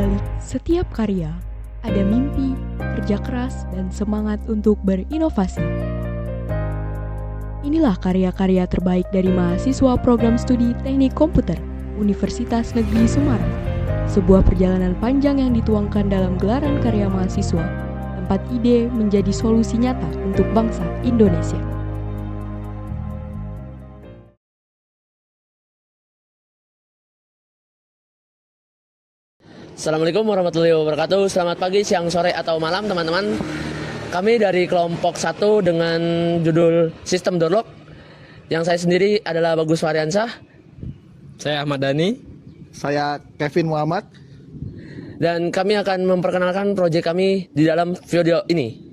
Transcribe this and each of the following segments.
balik setiap karya, ada mimpi, kerja keras, dan semangat untuk berinovasi. Inilah karya-karya terbaik dari mahasiswa program studi Teknik Komputer Universitas Negeri Semarang. Sebuah perjalanan panjang yang dituangkan dalam gelaran karya mahasiswa, tempat ide menjadi solusi nyata untuk bangsa Indonesia. Assalamualaikum warahmatullahi wabarakatuh. Selamat pagi, siang, sore, atau malam teman-teman. Kami dari kelompok 1 dengan judul Sistem Doorlock. Yang saya sendiri adalah Bagus Waryansyah. Saya Ahmad Dhani. Saya Kevin Muhammad. Dan kami akan memperkenalkan proyek kami di dalam video ini.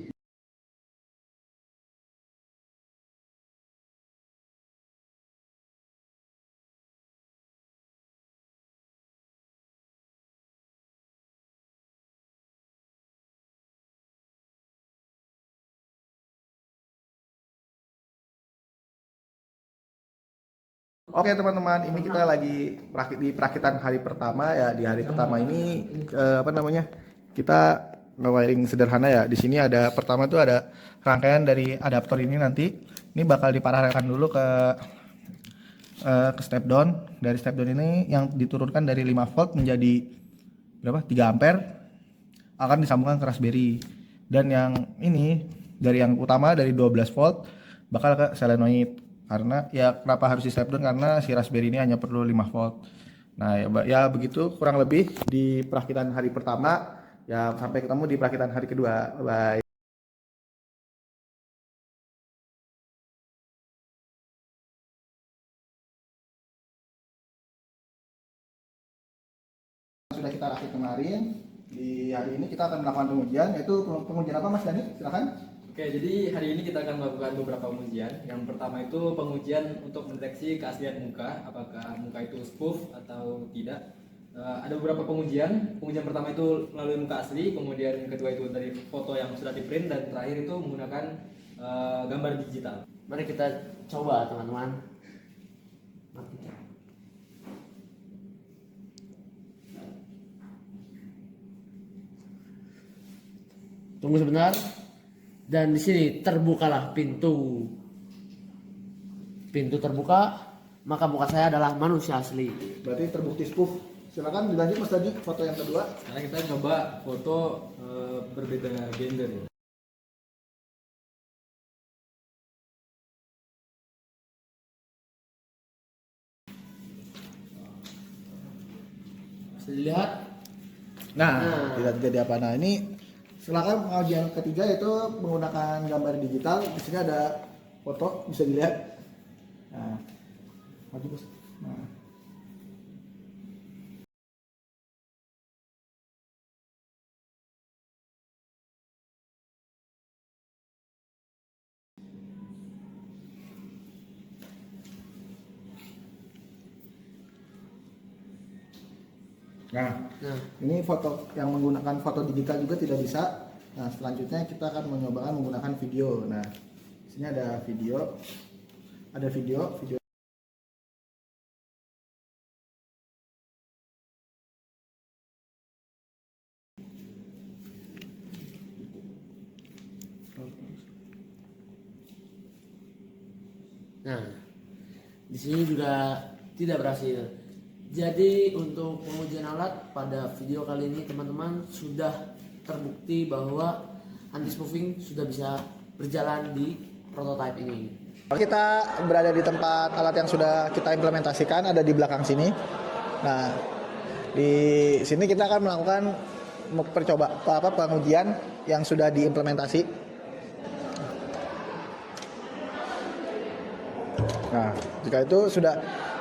Oke teman-teman, ini kita lagi di perakitan hari pertama ya. Di hari pertama ini kita nge-wiring sederhana ya. Di sini ada pertama tuh ada rangkaian dari adaptor ini nanti. Ini bakal diparalelkan dulu ke step down. Dari step down ini yang diturunkan dari 5 volt menjadi berapa? 3 ampere akan disambungkan ke Raspberry. Dan yang ini dari yang utama dari 12 volt bakal ke solenoid. Karena ya kenapa harus di step down, karena si Raspberry ini hanya perlu 5 volt. Nah ya begitu kurang lebih di perakitan hari pertama ya. Sampai ketemu di perakitan hari kedua. Bye. Sudah kita rakit kemarin. Di hari ini kita akan melakukan pengujian. Yaitu pengujian apa Mas Dhani? Silakan. Oke, jadi hari ini kita akan melakukan beberapa pengujian. Yang pertama itu pengujian untuk mendeteksi keaslian muka, apakah muka itu spoof atau tidak. Ada beberapa pengujian. Pengujian pertama itu melalui muka asli, kemudian yang kedua itu dari foto yang sudah di print, dan terakhir itu menggunakan gambar digital. Mari kita coba teman-teman. Tunggu sebentar. Dan di sini terbukalah pintu. Pintu terbuka, maka muka saya adalah manusia asli. Berarti terbukti spoof. Silakan dilanjut Mas Dhani, foto yang kedua. Sekarang kita coba foto berbeda gender. Bisa dilihat. Nah, tidak jadi apa. Nah ini silakan pengujian ketiga itu menggunakan gambar digital. Di sini ada foto bisa dilihat. Nah, maju Bos. Nah. Nah, ini foto yang menggunakan foto digital juga tidak bisa. Nah, selanjutnya kita akan mencoba menggunakan video. Nah, di sini ada video. Ada video. Nah, di sini juga tidak berhasil. Jadi untuk pengujian alat pada video kali ini teman-teman sudah terbukti bahwa anti-spoofing sudah bisa berjalan di prototype ini. Kita berada di tempat alat yang sudah kita implementasikan, ada di belakang sini. Nah, di sini kita akan melakukan pengujian yang sudah diimplementasi. Nah,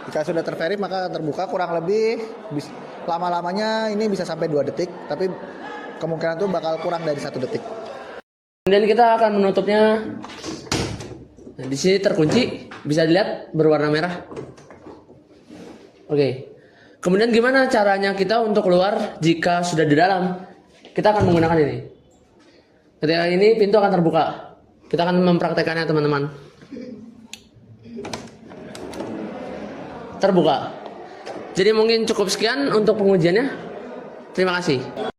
jika sudah terverif maka terbuka. Kurang lebih lama-lamanya ini bisa sampai 2 detik, tapi kemungkinan itu bakal kurang dari 1 detik. Kemudian kita akan menutupnya. Nah, di sini terkunci, bisa dilihat berwarna merah. Oke. Kemudian gimana caranya kita untuk keluar jika sudah di dalam? Kita akan menggunakan ini. Ketika ini pintu akan terbuka. Kita akan mempraktekannya teman-teman. Terbuka. Jadi mungkin cukup sekian untuk pengujiannya. Terima kasih.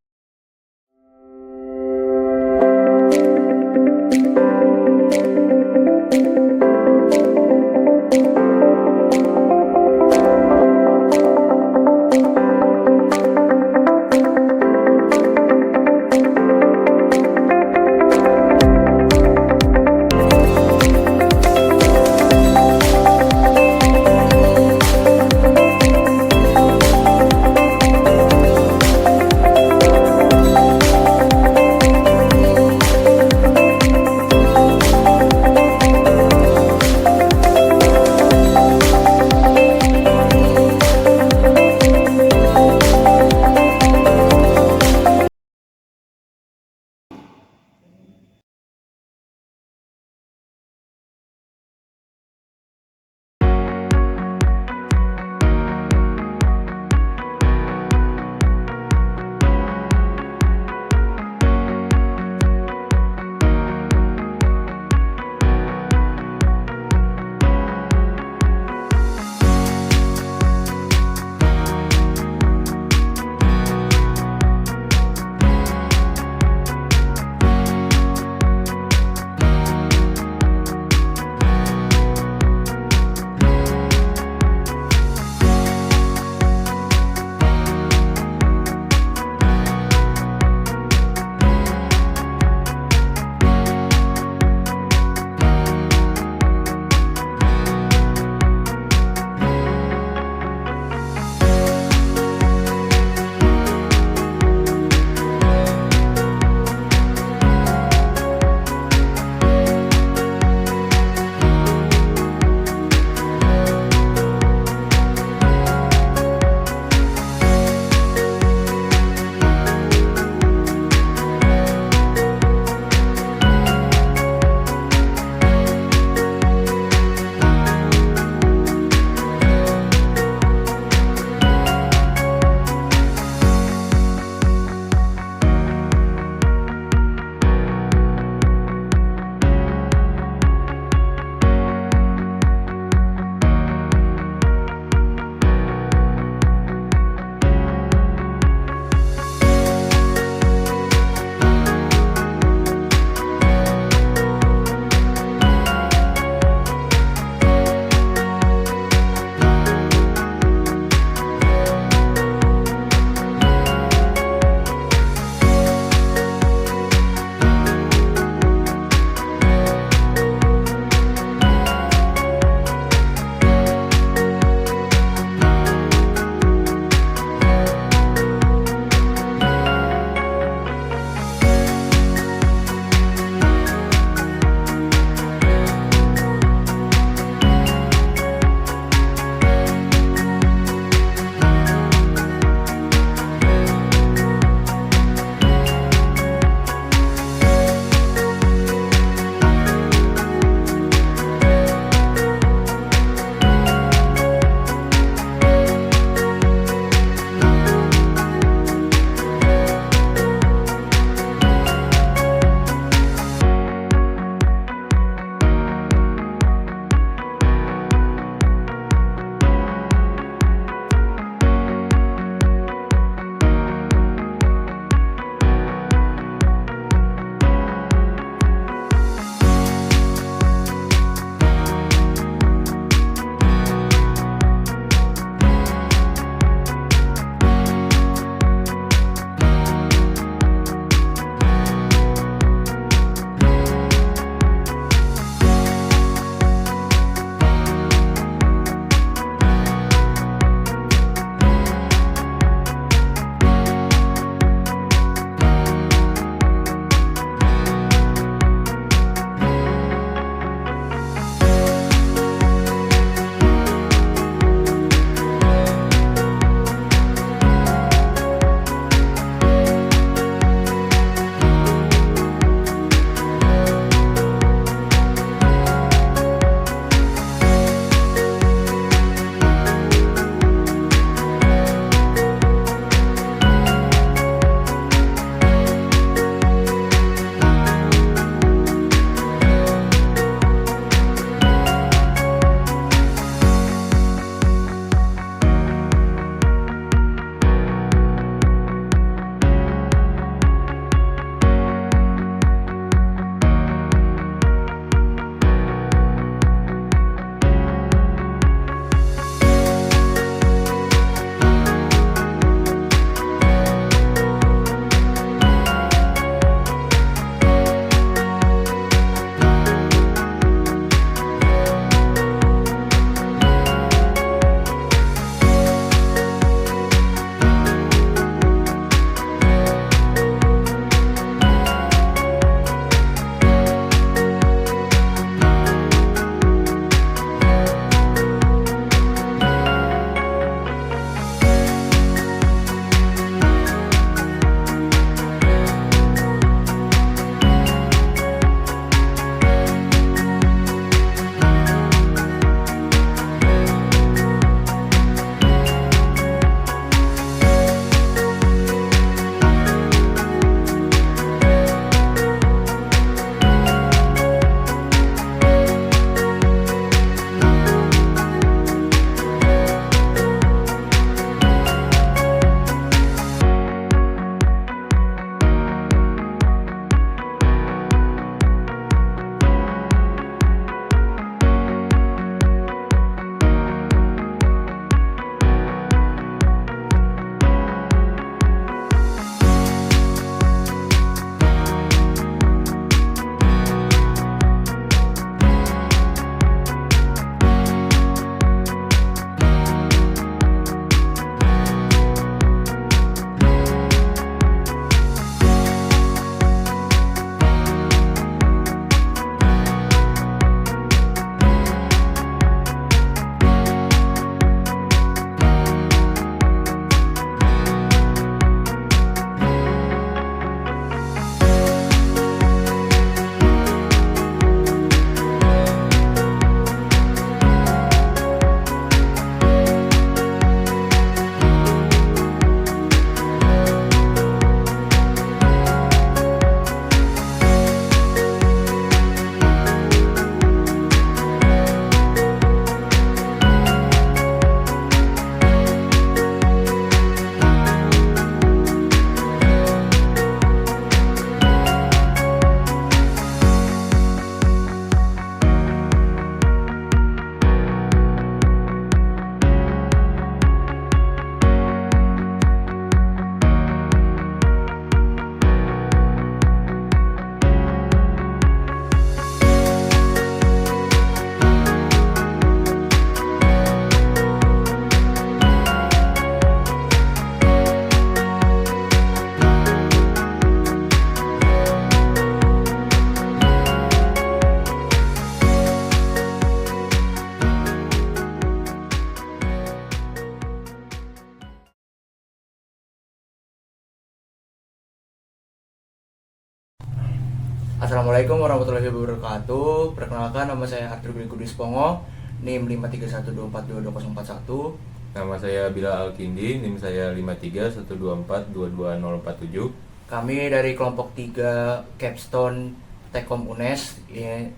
Assalamualaikum warahmatullahi wabarakatuh. Perkenalkan, nama saya Arthur Kudus Pongo, NIM 531242241. Nama saya Bilal Alkindi, NIM saya 53124222047. Kami dari kelompok 3 Capstone Tekom UNES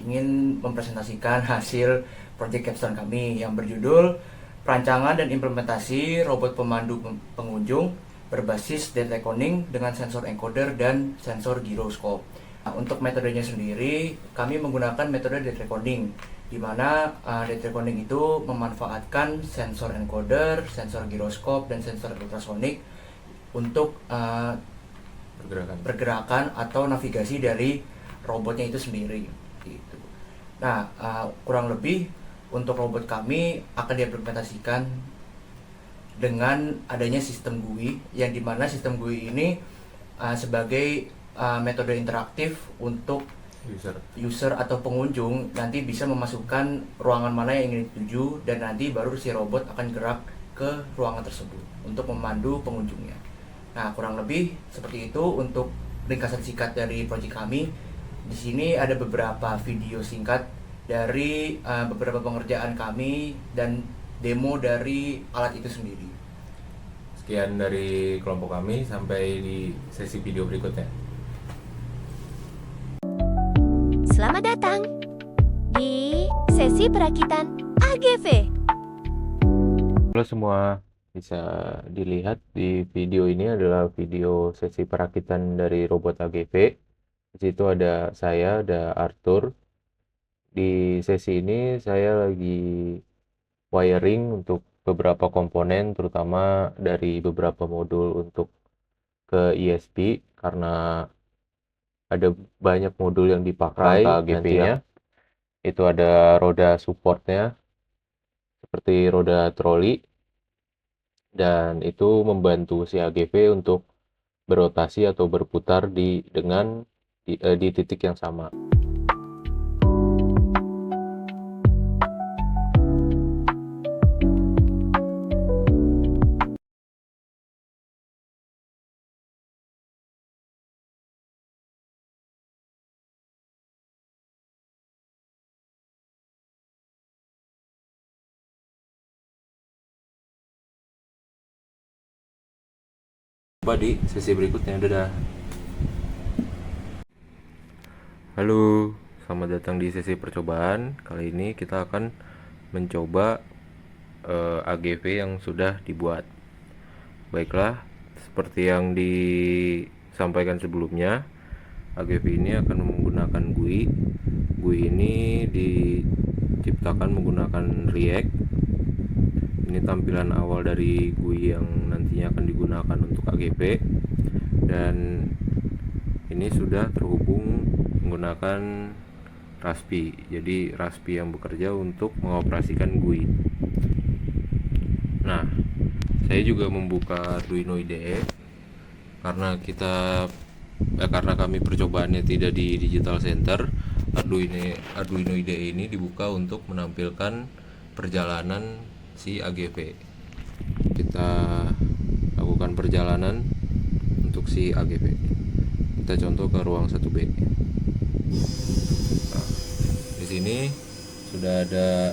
ingin mempresentasikan hasil proyek Capstone kami yang berjudul Perancangan dan Implementasi Robot Pemandu Pengunjung berbasis data reckoning dengan sensor encoder dan sensor gyroscope. Nah, untuk metodenya sendiri, kami menggunakan metode data reckoning, di mana data reckoning itu memanfaatkan sensor encoder, sensor gyroscope, dan sensor ultrasonik untuk pergerakan atau navigasi dari robotnya itu sendiri. Gitu. Nah, kurang lebih untuk robot kami akan diimplementasikan dengan adanya sistem GUI, yang dimana sistem GUI ini sebagai metode interaktif untuk user atau pengunjung nanti bisa memasukkan ruangan mana yang ingin dituju, dan nanti baru si robot akan gerak ke ruangan tersebut untuk memandu pengunjungnya. Nah, kurang lebih seperti itu untuk ringkasan singkat dari proyek kami. Di sini ada beberapa video singkat dari beberapa pengerjaan kami dan demo dari alat itu sendiri. Sekian dari kelompok kami, sampai di sesi video berikutnya. Selamat datang di sesi perakitan AGV. Halo semua, bisa dilihat di video ini adalah video sesi perakitan dari robot AGV. Di situ ada saya, ada Arthur. Di sesi ini saya lagi wiring untuk beberapa komponen, terutama dari beberapa modul untuk ke ISP, karena ada banyak modul yang dipakai nantinya. Itu ada roda supportnya seperti roda troli, dan itu membantu si AGV untuk berotasi atau berputar di titik yang sama. Coba di sesi berikutnya. Dadah. Halo, selamat datang di sesi percobaan. Kali ini kita akan mencoba AGV yang sudah dibuat. Baiklah, seperti yang disampaikan sebelumnya, AGV ini akan menggunakan GUI. GUI ini diciptakan menggunakan React. Ini tampilan awal dari GUI yang nantinya akan digunakan untuk AGV, dan ini sudah terhubung menggunakan Raspi. Jadi Raspi yang bekerja untuk mengoperasikan GUI. Nah, saya juga membuka Arduino IDE karena kami percobaannya tidak di Digital Center. Arduino IDE ini dibuka untuk menampilkan perjalanan si AGV. Kita lakukan perjalanan untuk si AGV. Kita contoh ke ruang 1B. Nah, di sini sudah ada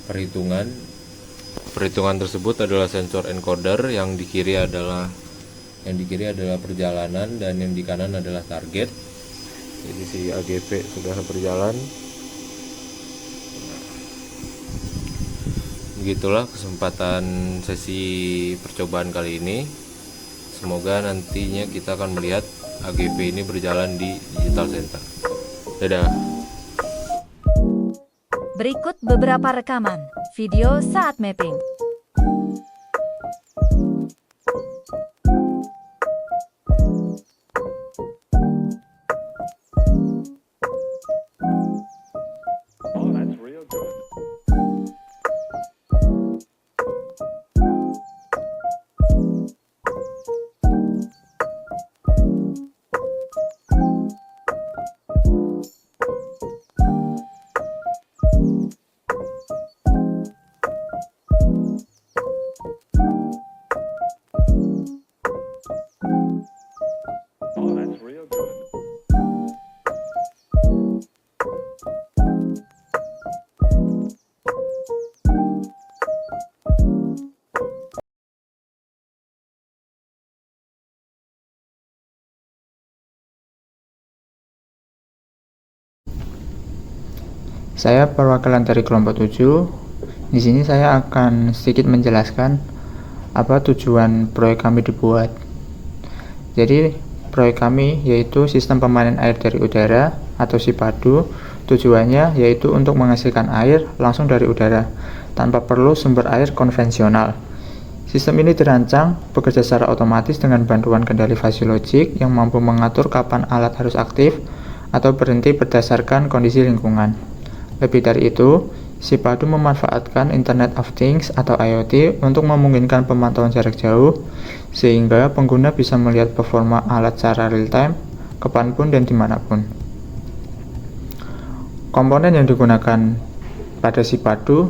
perhitungan. Perhitungan tersebut adalah sensor encoder, yang di kiri adalah perjalanan, dan yang di kanan adalah target. Jadi si AGV sudah berjalan. Begitulah kesempatan sesi percobaan kali ini. Semoga nantinya kita akan melihat AGV ini berjalan di Digital Center. Dadah. Berikut beberapa rekaman video saat mapping. Saya perwakilan dari kelompok 7. Di sini saya akan sedikit menjelaskan apa tujuan proyek kami dibuat. Jadi, proyek kami yaitu sistem pemanen air dari udara atau SIPADU. Tujuannya yaitu untuk menghasilkan air langsung dari udara tanpa perlu sumber air konvensional. Sistem ini dirancang bekerja secara otomatis dengan bantuan kendali fasi logik yang mampu mengatur kapan alat harus aktif atau berhenti berdasarkan kondisi lingkungan. Lebih dari itu, SIPADU memanfaatkan Internet of Things atau IoT untuk memungkinkan pemantauan jarak jauh, sehingga pengguna bisa melihat performa alat secara real-time, kapanpun dan dimanapun. Komponen yang digunakan pada SIPADU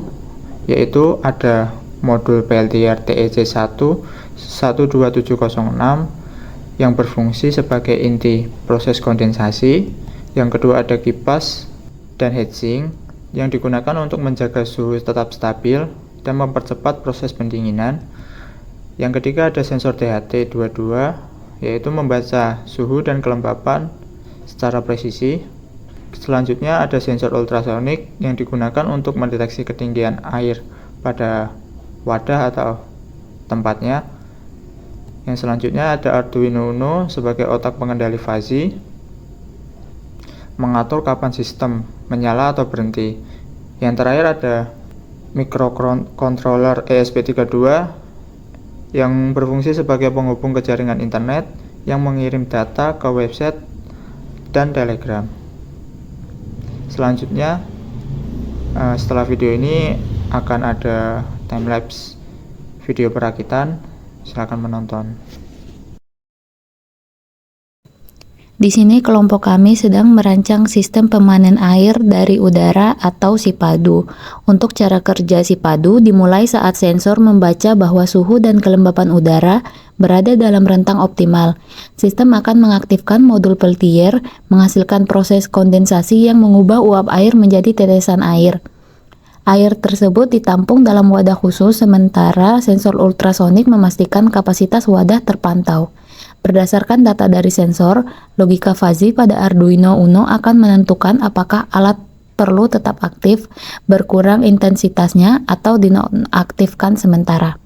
yaitu ada modul PLTR TEC1 12706 yang berfungsi sebagai inti proses kondensasi. Yang kedua ada kipas dan heatsink yang digunakan untuk menjaga suhu tetap stabil dan mempercepat proses pendinginan. Yang ketiga ada sensor DHT22 yaitu membaca suhu dan kelembapan secara presisi. Selanjutnya ada sensor ultrasonik yang digunakan untuk mendeteksi ketinggian air pada wadah atau tempatnya. Yang selanjutnya ada Arduino Uno sebagai otak pengendali fasi, mengatur kapan sistem menyala atau berhenti. Yang terakhir ada microcontroller ESP32 yang berfungsi sebagai penghubung ke jaringan internet yang mengirim data ke website dan Telegram. Selanjutnya setelah video ini akan ada timelapse video perakitan. Silakan menonton. Di sini kelompok kami sedang merancang sistem pemanen air dari udara atau SIPADU. Untuk cara kerja SIPADU dimulai saat sensor membaca bahwa suhu dan kelembapan udara berada dalam rentang optimal. Sistem akan mengaktifkan modul Peltier, menghasilkan proses kondensasi yang mengubah uap air menjadi tetesan air. Air tersebut ditampung dalam wadah khusus, sementara sensor ultrasonik memastikan kapasitas wadah terpantau. Berdasarkan data dari sensor, logika fuzzy pada Arduino Uno akan menentukan apakah alat perlu tetap aktif, berkurang intensitasnya, atau dinonaktifkan sementara.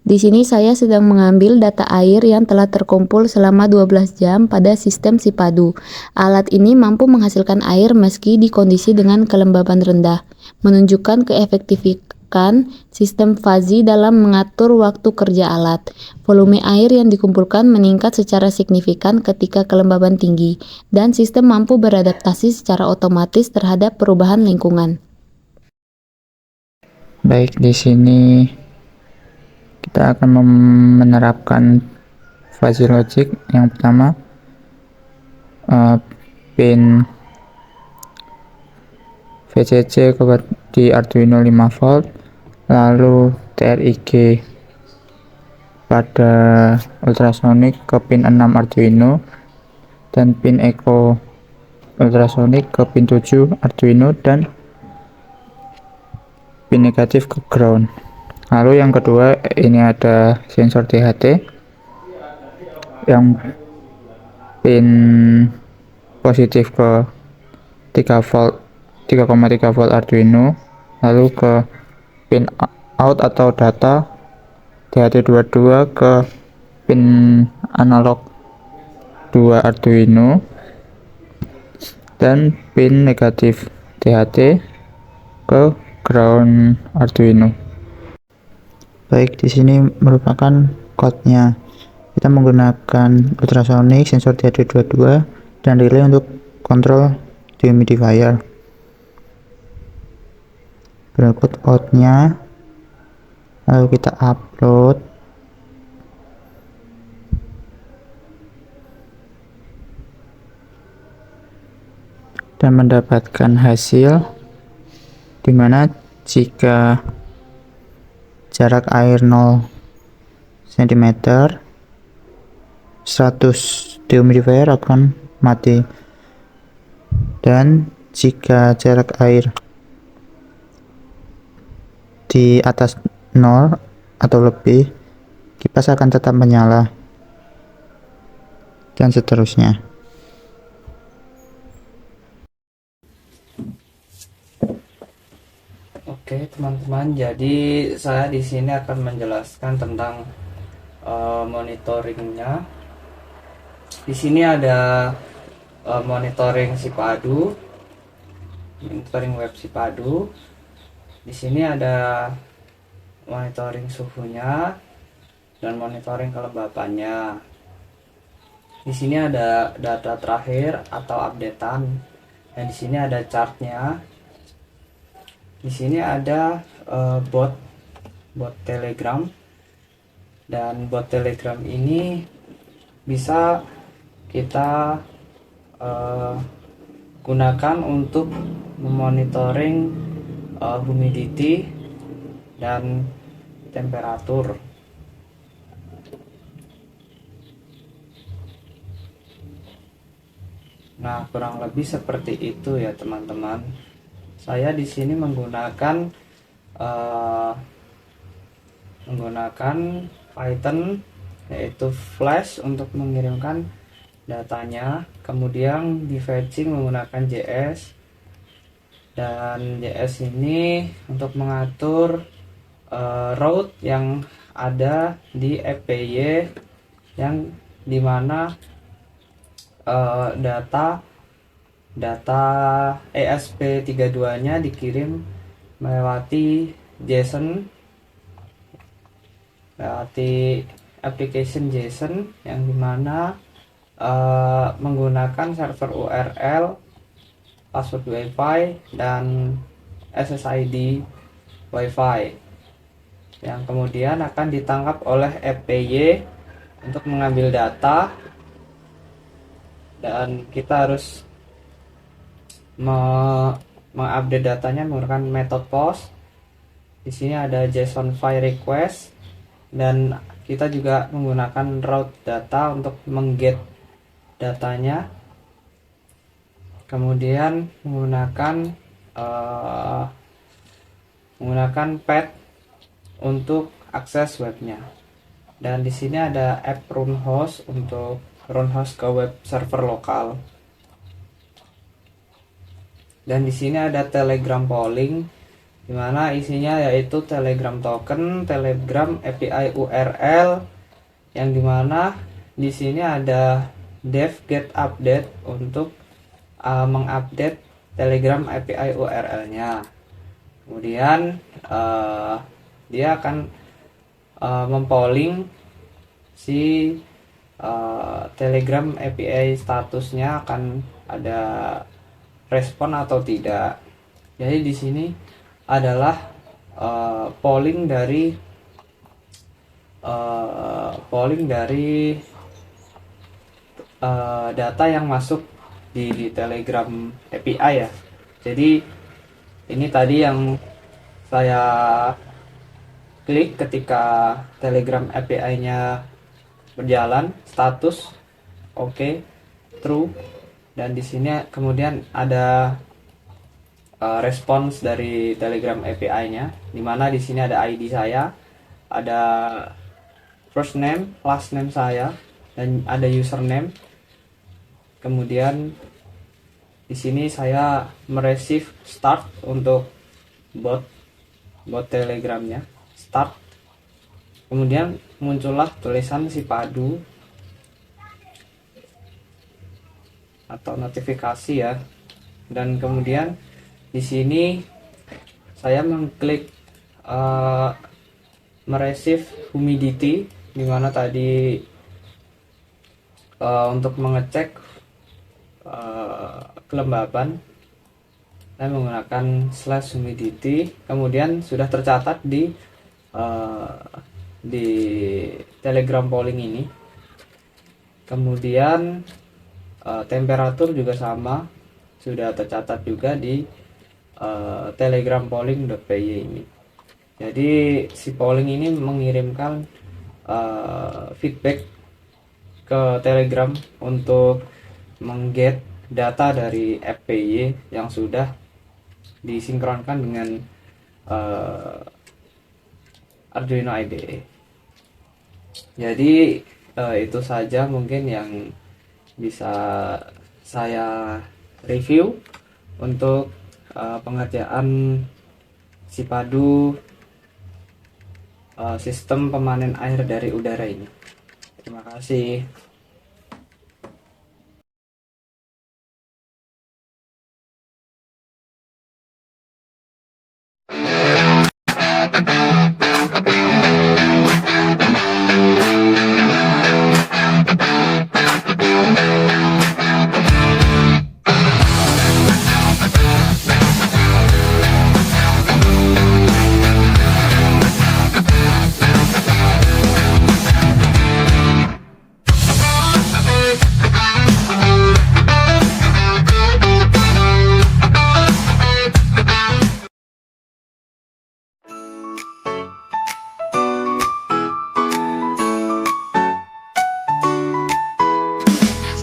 Di sini saya sedang mengambil data air yang telah terkumpul selama 12 jam pada sistem Sipadu. Alat ini mampu menghasilkan air meski di kondisi dengan kelembaban rendah, menunjukkan keefektifan sistem fuzzy dalam mengatur waktu kerja alat. Volume air yang dikumpulkan meningkat secara signifikan ketika kelembaban tinggi, dan sistem mampu beradaptasi secara otomatis terhadap perubahan lingkungan. Baik, di sini kita akan menerapkan fuzzy logic. Yang pertama, pin VCC di Arduino 5 volt, lalu TRIG pada ultrasonic ke pin 6 Arduino, dan pin echo ultrasonic ke pin 7 Arduino, dan pin negatif ke ground. Lalu yang kedua, ini ada sensor DHT yang pin positif ke 3 volt 3,3 volt Arduino, lalu ke pin out atau data DHT22 ke pin analog 2 Arduino, dan pin negatif DHT ke ground Arduino. Baik, di sini merupakan code-nya. Kita menggunakan ultrasonic, sensor DHT22, dan relay untuk kontrol dehumidifier. Berikut code-nya, lalu kita upload. Dan mendapatkan hasil dimana jika jarak air 0 cm, 100 dehumidifier akan mati, dan jika jarak air di atas 0 atau lebih, kipas akan tetap menyala, dan seterusnya. Oke teman-teman, jadi saya di sini akan menjelaskan tentang monitoringnya. Di sini ada monitoring Sipadu, monitoring web Sipadu. Di sini ada monitoring suhunya dan monitoring kelembabannya. Di sini ada data terakhir atau updatean, dan di sini ada chartnya. Di sini ada bot Telegram, dan bot Telegram ini bisa kita gunakan untuk memonitoring humidity dan temperatur. Nah, kurang lebih seperti itu ya teman-teman. Saya di sini menggunakan Python, yaitu Flash untuk mengirimkan datanya. Kemudian di fetching menggunakan JS, dan JS ini untuk mengatur route yang ada di FPY, yang dimana data ESP32 nya dikirim melewati JSON, melewati application JSON, yang dimana menggunakan server URL, password WiFi, dan SSID WiFi, yang kemudian akan ditangkap oleh FPY untuk mengambil data, dan kita harus mengupdate datanya menggunakan metode post. Di sini ada JSON file request, dan kita juga menggunakan route data untuk mengget datanya. Kemudian menggunakan path untuk akses webnya. Dan di sini ada app run host untuk run host ke web server lokal. Dan di sini ada Telegram polling, dimana isinya yaitu Telegram token, Telegram API URL, yang dimana di sini ada dev get update untuk mengupdate Telegram API URL-nya. Kemudian dia akan mempolling si Telegram API statusnya akan ada respon atau tidak. Jadi di sini adalah polling dari data yang masuk di Telegram API ya. Jadi ini tadi yang saya klik ketika Telegram API-nya berjalan, status oke, true, dan di sini kemudian ada respons dari Telegram API-nya, dimana di sini ada ID saya, ada first name, last name saya, dan ada username. Kemudian di sini saya mereceive start untuk bot Telegramnya, start. Kemudian muncullah tulisan si padu atau notifikasi ya, dan kemudian di sini saya mengklik mereceive humidity, dimana tadi untuk mengecek kelembaban saya menggunakan /humidity, kemudian sudah tercatat di Telegram polling ini. Kemudian temperatur juga sama, sudah tercatat juga di Telegram polling.py ini. Jadi si polling ini mengirimkan feedback ke Telegram untuk mengget data dari FPY yang sudah disinkronkan dengan Arduino IDE. Jadi itu saja mungkin yang bisa saya review untuk pengerjaan si padu sistem pemanen air dari udara ini. Terima kasih.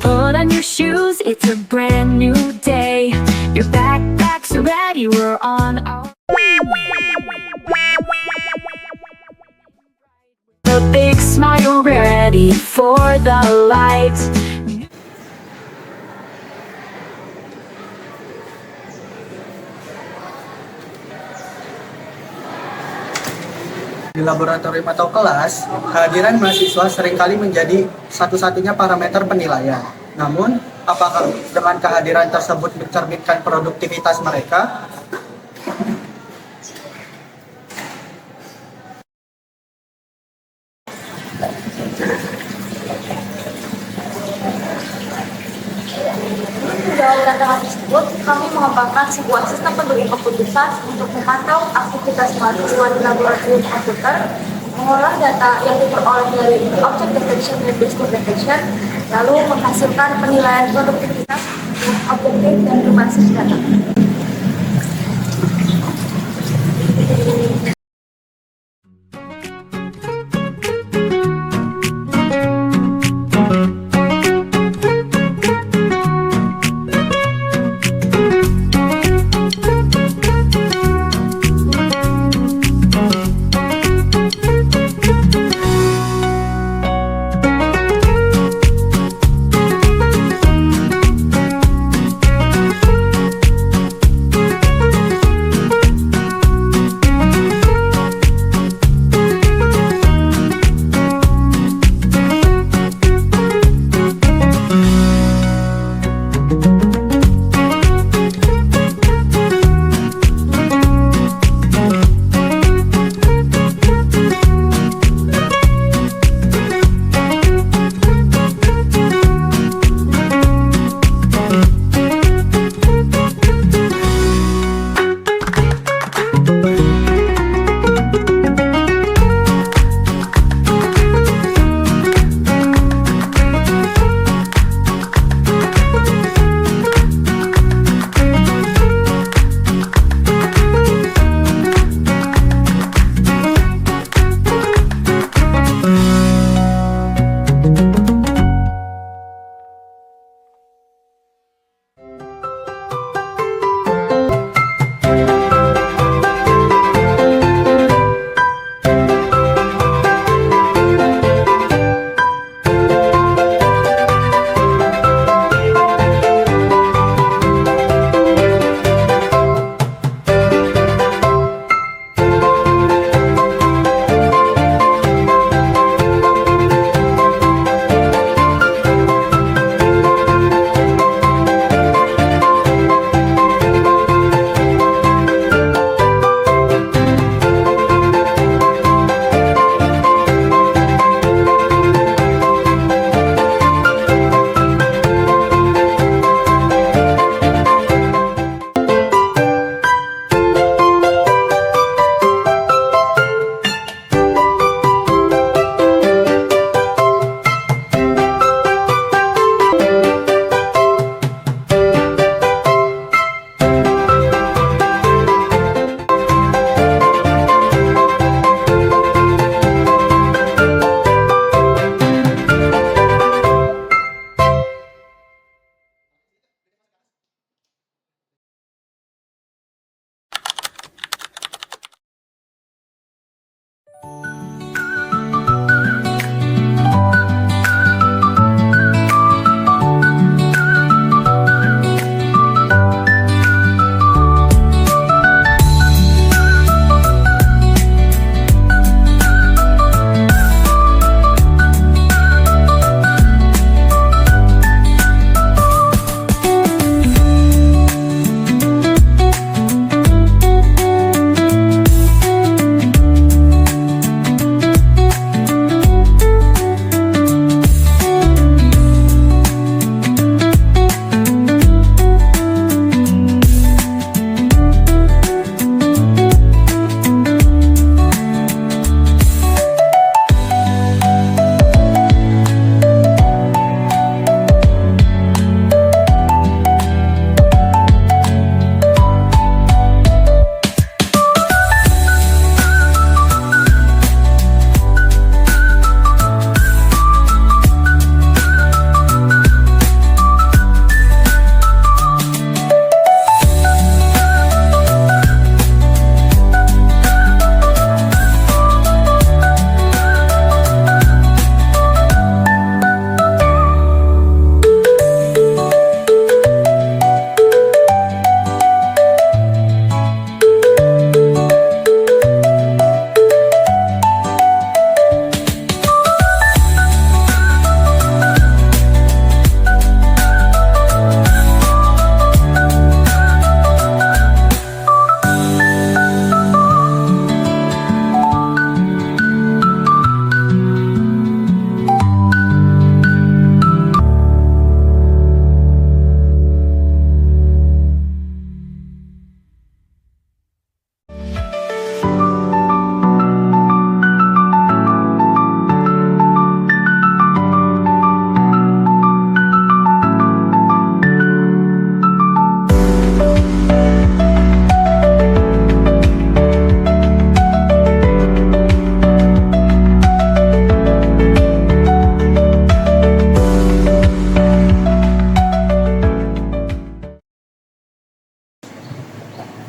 Put on your shoes, it's a brand new day. Your backpack's ready, we're on our a big smile, ready for the light. Di laboratorium atau kelas, kehadiran mahasiswa seringkali menjadi satu-satunya parameter penilaian. Namun, apakah dengan kehadiran tersebut mencerminkan produktivitas mereka? Dalam tantangan tersebut, kami mengembangkan sebuah sistem pendukung keputusan untuk memantau aktivitas mahasiswa di laboratorium komputer, mengolah data yang diperoleh dari object detection dan business detection, lalu menghasilkan penilaian produktivitas yang objektif dan berbasis data.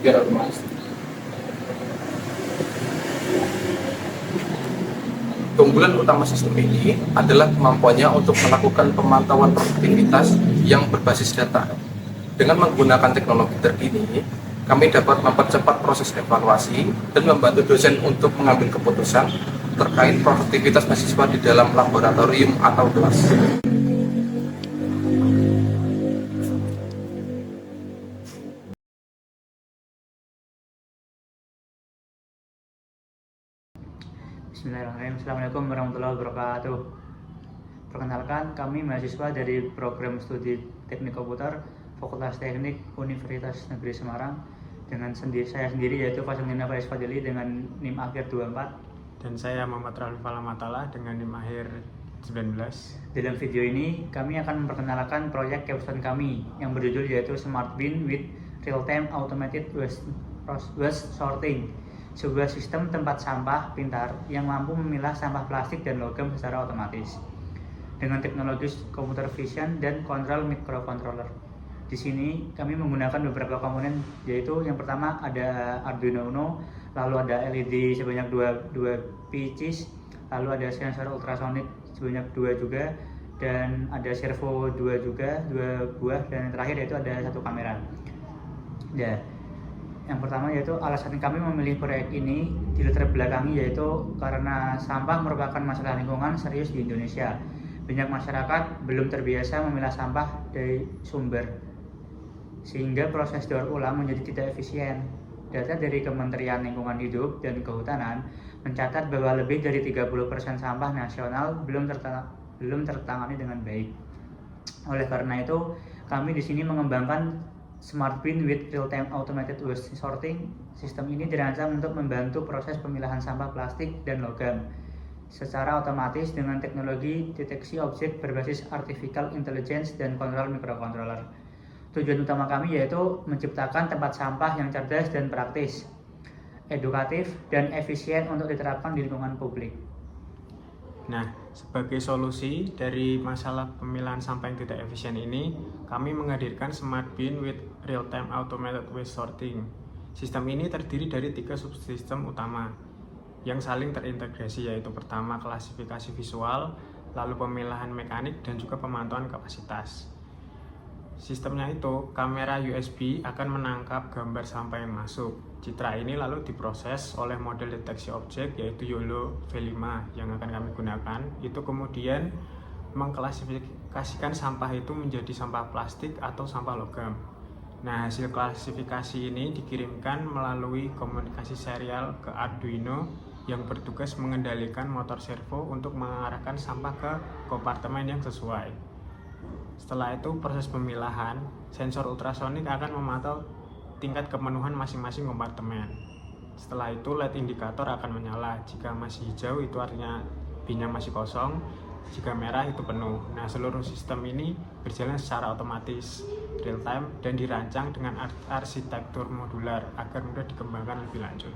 biar otomatis. Keunggulan utama sistem ini adalah kemampuannya untuk melakukan pemantauan produktivitas yang berbasis data. Dengan menggunakan teknologi terkini, kami dapat mempercepat proses evaluasi dan membantu dosen untuk mengambil keputusan terkait produktivitas mahasiswa di dalam laboratorium atau kelas. Bismillahirrahmanirrahim. Assalamualaikum warahmatullahi wabarakatuh. Perkenalkan, kami mahasiswa dari program studi Teknik Komputer Fakultas Teknik Universitas Negeri Semarang dengan saya sendiri yaitu Fasilina Faiz Fadili dengan NIM akhir 24 dan saya Muhammad Raffi Falamatala dengan NIM akhir 19. Dalam video ini kami akan memperkenalkan proyek capstone kami yang berjudul yaitu Smart Bin with Real-Time Automated Waste Sorting, sebuah sistem tempat sampah pintar yang mampu memilah sampah plastik dan logam secara otomatis dengan teknologi computer vision dan kontrol microcontroller. Di sini kami menggunakan beberapa komponen, yaitu yang pertama ada Arduino Uno, lalu ada LED sebanyak 2 pieces, lalu ada sensor ultrasonik sebanyak 2 juga, dan ada servo 2 juga, 2 buah, dan yang terakhir yaitu ada 1 kamera. Ya, yang pertama yaitu alasan kami memilih proyek ini dilatar belakangi yaitu karena sampah merupakan masalah lingkungan serius di Indonesia. Banyak masyarakat belum terbiasa memilah sampah dari sumber, sehingga proses daur ulang menjadi tidak efisien. Data dari Kementerian Lingkungan Hidup dan Kehutanan mencatat bahwa lebih dari 30% sampah nasional belum tertangani dengan baik. Oleh karena itu, kami di sini mengembangkan Smart Bin with Real-Time Automated Waste Sorting. Sistem ini dirancang untuk membantu proses pemilahan sampah plastik dan logam secara otomatis dengan teknologi deteksi objek berbasis artificial intelligence dan kontrol microcontroller. Tujuan utama kami yaitu menciptakan tempat sampah yang cerdas dan praktis, edukatif, dan efisien untuk diterapkan di lingkungan publik. Nah, sebagai solusi dari masalah pemilahan sampah yang tidak efisien ini, kami menghadirkan Smart Bin with Real-Time Automated Waste Sorting. Sistem ini terdiri dari 3 subsistem utama yang saling terintegrasi, yaitu pertama klasifikasi visual, lalu pemilahan mekanik, dan juga pemantauan kapasitas. Sistemnya itu, kamera USB akan menangkap gambar sampah yang masuk. Citra ini lalu diproses oleh model deteksi objek yaitu YOLO V5 yang akan kami gunakan. Itu kemudian mengklasifikasikan sampah itu menjadi sampah plastik atau sampah logam. Nah, hasil klasifikasi ini dikirimkan melalui komunikasi serial ke Arduino yang bertugas mengendalikan motor servo untuk mengarahkan sampah ke kompartemen yang sesuai. Setelah itu, proses pemilahan, sensor ultrasonik akan memantau tingkat kepenuhan masing-masing kompartemen. Setelah itu, LED indikator akan menyala. Jika masih hijau, itu artinya binnya masih kosong. Jika merah, itu penuh. Nah, seluruh sistem ini berjalan secara otomatis, real time, dan dirancang dengan arsitektur modular agar mudah dikembangkan lebih lanjut.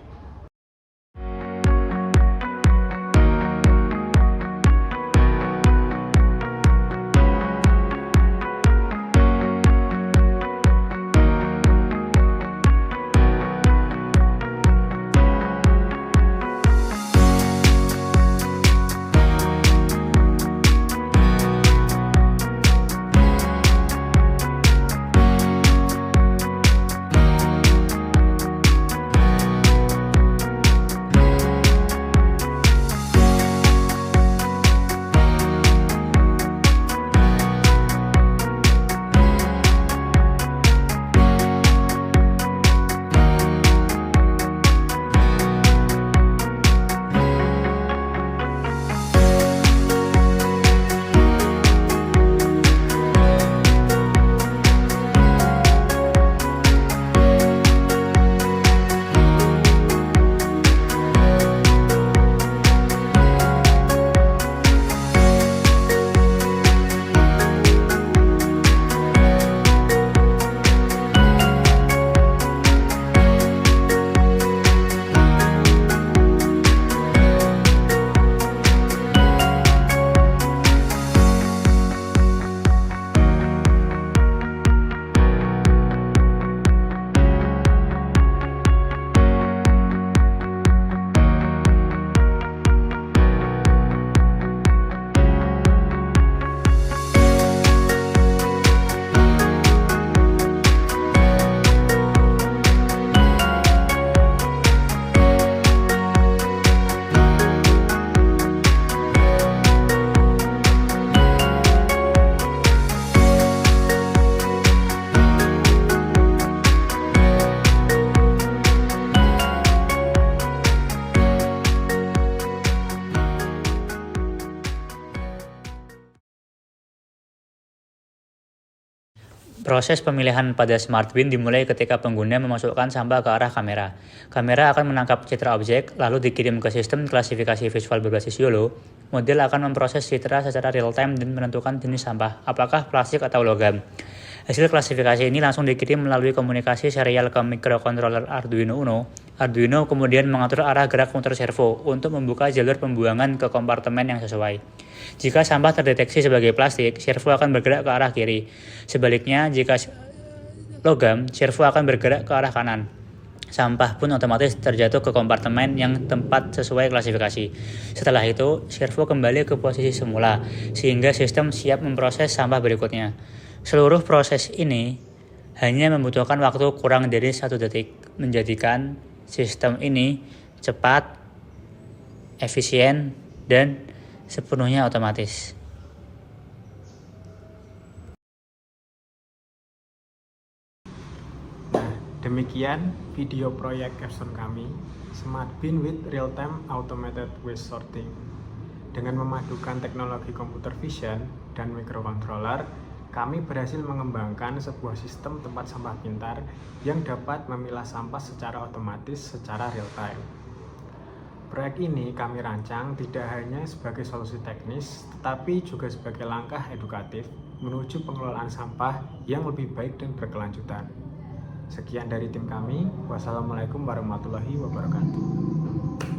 Proses pemilihan pada Smart Bin dimulai ketika pengguna memasukkan sampah ke arah kamera. Kamera akan menangkap citra objek, lalu dikirim ke sistem klasifikasi visual berbasis YOLO. Model akan memproses citra secara real-time dan menentukan jenis sampah, apakah plastik atau logam. Hasil klasifikasi ini langsung dikirim melalui komunikasi serial ke microcontroller Arduino Uno. Arduino kemudian mengatur arah gerak motor servo untuk membuka jalur pembuangan ke kompartemen yang sesuai. Jika sampah terdeteksi sebagai plastik, servo akan bergerak ke arah kiri. Sebaliknya, jika logam, servo akan bergerak ke arah kanan. Sampah pun otomatis terjatuh ke kompartemen yang tempat sesuai klasifikasi. Setelah itu, servo kembali ke posisi semula, sehingga sistem siap memproses sampah berikutnya. Seluruh proses ini hanya membutuhkan waktu kurang dari 1 detik, menjadikan sistem ini cepat, efisien, dan sepenuhnya otomatis. Nah, demikian video proyek capstone kami, Smart Bin with Real-Time Automated Waste Sorting. Dengan memadukan teknologi computer vision dan microcontroller, kami berhasil mengembangkan sebuah sistem tempat sampah pintar yang dapat memilah sampah secara otomatis secara real-time. Proyek ini kami rancang tidak hanya sebagai solusi teknis, tetapi juga sebagai langkah edukatif menuju pengelolaan sampah yang lebih baik dan berkelanjutan. Sekian dari tim kami. Wassalamualaikum warahmatullahi wabarakatuh.